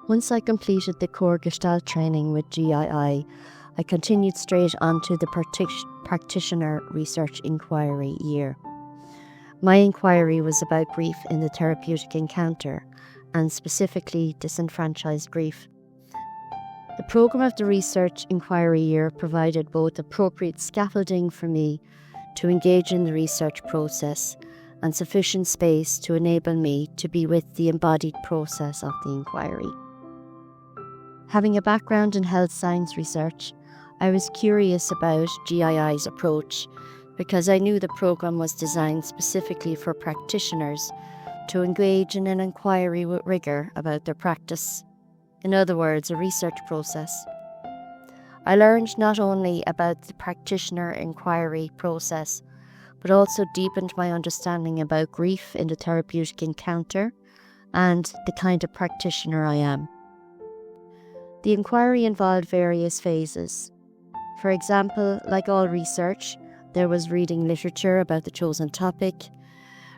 Once I completed the core Gestalt training with GII, I continued straight onto the practitioner research inquiry year. My inquiry was about grief in the therapeutic encounter, and specifically disenfranchised grief. The programme of the research inquiry year provided both appropriate scaffolding for me to engage in the research process and sufficient space to enable me to be with the embodied process of the inquiry. Having a background in health science research, I was curious about GII's approach because I knew the programme was designed specifically for practitioners to engage in an inquiry with rigour about their practice. In other words, a research process. I learned not only about the practitioner inquiry process, but also deepened my understanding about grief in the therapeutic encounter and the kind of practitioner I am. The inquiry involved various phases. For example, like all research, there was reading literature about the chosen topic,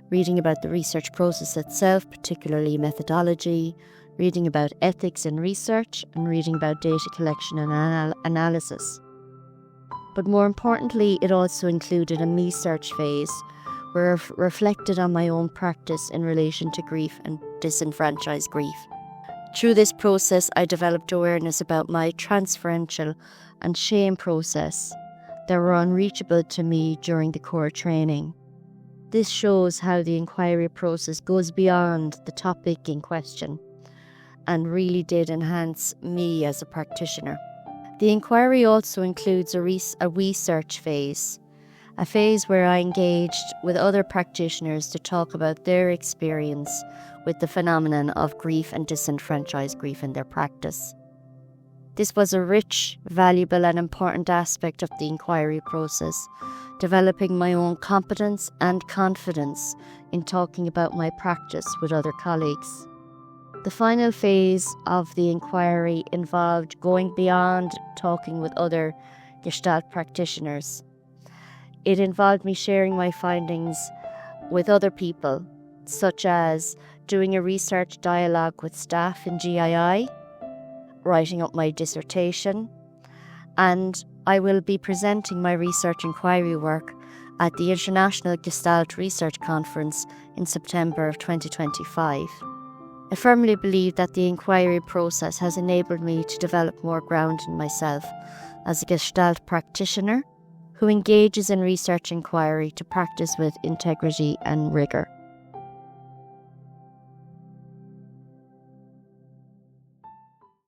reading about the research process itself, particularly methodology, reading about ethics in research, and reading about data collection and analysis. But more importantly, it also included a me-search phase, where I reflected on my own practice in relation to grief and disenfranchised grief. Through this process, I developed awareness about my transferential and shame process that were unreachable to me during the core training. This shows how the inquiry process goes beyond the topic in question and really did enhance me as a practitioner. The inquiry also includes a research phase, a phase where I engaged with other practitioners to talk about their experience with the phenomenon of grief and disenfranchised grief in their practice. This was a rich, valuable and important aspect of the inquiry process, developing my own competence and confidence in talking about my practice with other colleagues. The final phase of the inquiry involved going beyond talking with other Gestalt practitioners. It involved me sharing my findings with other people, such as doing a research dialogue with staff in GII, writing up my dissertation, and I will be presenting my research inquiry work at the International Gestalt Research Conference in September of 2025. I firmly believe that the inquiry process has enabled me to develop more ground in myself as a Gestalt practitioner who engages in research inquiry to practice with integrity and rigour.